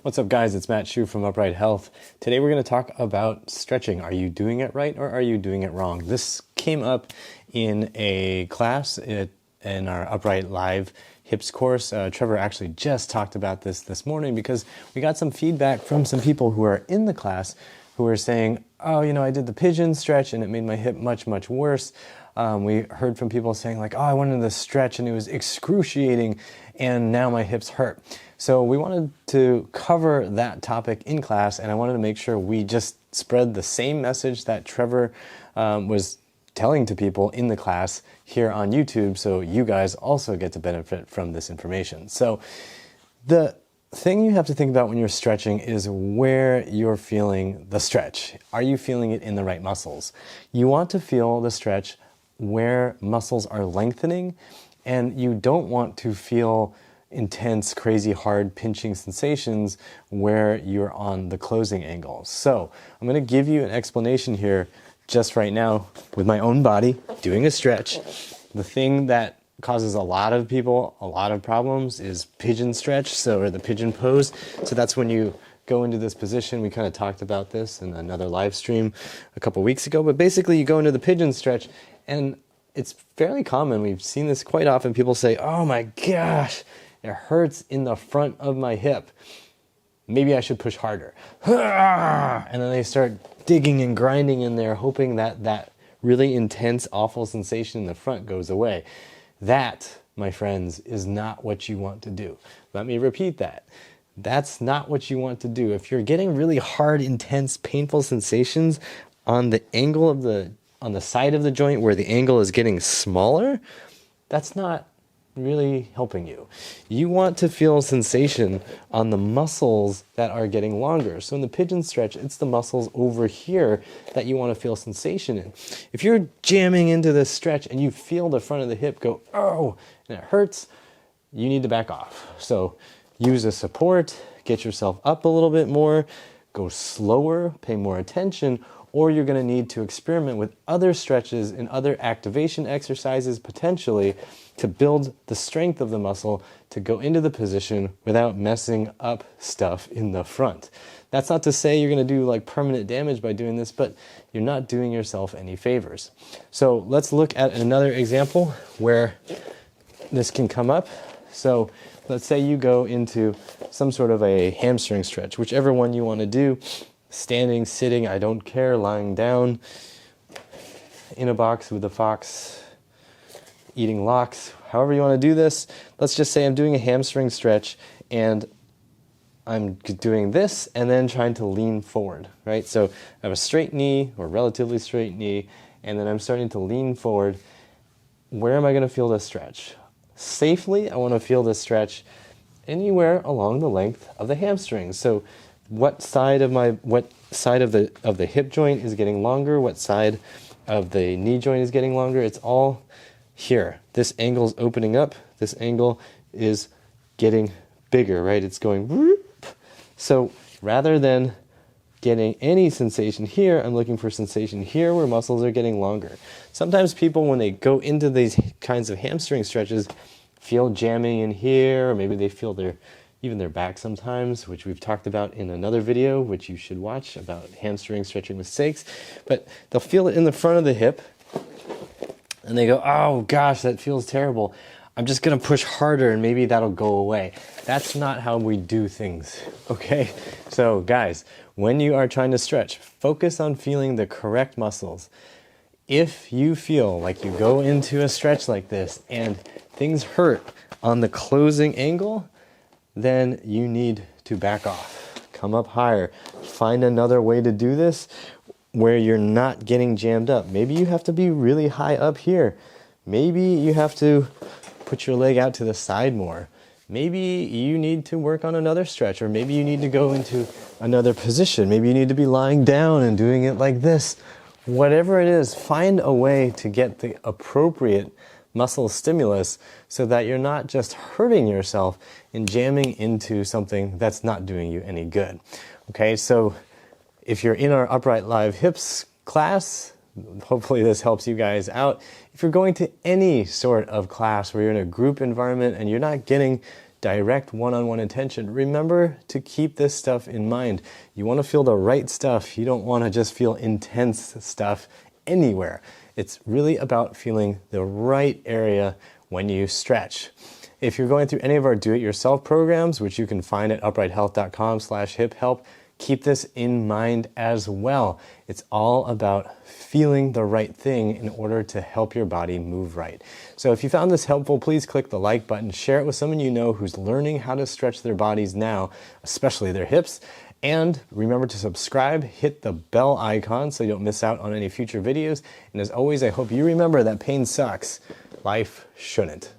What's up, guys? It's Matt Shu from Upright Health. Today we're going to talk about stretching. Are you doing it right or are you doing it wrong? This came up in a class in our Upright Live Hips course. Trevor actually just talked about this morning because we got some feedback from some people who are in the class who were saying, oh, I did the pigeon stretch and it made my hip much worse. We heard from people saying like, oh, I went into the stretch and it was excruciating and now my hips hurt. So we wanted to cover that topic in class, and I wanted to make sure we just spread the same message that Trevor was telling to people in the class here on YouTube, so you guys also get to benefit from this information. So the thing you have to think about when you're stretching is where you're feeling the stretch. Are you feeling it in the right muscles? You want to feel the stretch where muscles are lengthening, and you don't want to feel intense, crazy, hard pinching sensations where you're on the closing angle. So I'm going to give you an explanation here just right now with my own body doing a stretch. The thing that causes a lot of people a lot of problems is pigeon stretch, or the pigeon pose. So that's when you go into this position. We kind of talked about this in another live stream a couple weeks ago, but basically you go into the pigeon stretch, and it's fairly common. We've seen this quite often. People say, oh my gosh, it hurts in the front of my hip. Maybe I should push harder. And then they start digging and grinding in there, hoping that that really intense, awful sensation in the front goes away. That, my friends, is not what you want to do. Let me repeat that. That's not what you want to do. If you're getting really hard, intense, painful sensations on the angle of on the side of the joint where the angle is getting smaller, that's not really helping you. You want to feel sensation on the muscles that are getting longer. So in the pigeon stretch, it's the muscles over here that you want to feel sensation in. If you're jamming into this stretch and you feel the front of the hip go, oh, and it hurts, you need to back off. So use a support, get yourself up a little bit more, go slower, pay more attention, or you're going to need to experiment with other stretches and other activation exercises potentially to build the strength of the muscle to go into the position without messing up stuff in the front. That's not to say you're going to do like permanent damage by doing this, but you're not doing yourself any favors. So let's look at another example where this can come up. So let's say you go into some sort of a hamstring stretch, whichever one you want to do. Standing, sitting, I don't care, lying down, in a box with a fox, eating lox, however you want to do this. Let's just say I'm doing a hamstring stretch and I'm doing this and then trying to lean forward, right? So I have a straight knee or relatively straight knee, and then I'm starting to lean forward. Where am I going to feel this stretch? Safely, I want to feel this stretch anywhere along the length of the hamstrings. So what side of the hip joint is getting longer, what side of the knee joint is getting longer, it's all here. This angle is opening up, this angle is getting bigger, right? It's going whoop. So rather than getting any sensation here, I'm looking for sensation here where muscles are getting longer. Sometimes people, when they go into these kinds of hamstring stretches, feel jamming in here, or maybe they feel even their back sometimes, which we've talked about in another video, which you should watch about hamstring stretching mistakes. But they'll feel it in the front of the hip, and they go, oh gosh, that feels terrible. I'm just gonna push harder and maybe that'll go away. That's not how we do things, okay? So guys, when you are trying to stretch, focus on feeling the correct muscles. If you feel like you go into a stretch like this and things hurt on the closing angle, then you need to back off. Come up higher. Find another way to do this where you're not getting jammed up. Maybe you have to be really high up here. Maybe you have to put your leg out to the side more. Maybe you need to work on another stretch, or maybe you need to go into another position. Maybe you need to be lying down and doing it like this. Whatever it is, find a way to get the appropriate muscle stimulus so that you're not just hurting yourself and jamming into something that's not doing you any good. Okay, so if you're in our Upright Live Hips class, hopefully this helps you guys out. If you're going to any sort of class where you're in a group environment and you're not getting direct one-on-one attention. Remember to keep this stuff in mind. You want to feel the right stuff. You don't want to just feel intense stuff anywhere. It's really about feeling the right area when you stretch. If you're going through any of our do-it-yourself programs, which you can find at uprighthealth.com/hip-help, keep this in mind as well. It's all about feeling the right thing in order to help your body move right. So if you found this helpful, please click the like button, share it with someone you know who's learning how to stretch their bodies now, especially their hips. And remember to subscribe, hit the bell icon so you don't miss out on any future videos. And as always, I hope you remember that pain sucks. Life shouldn't.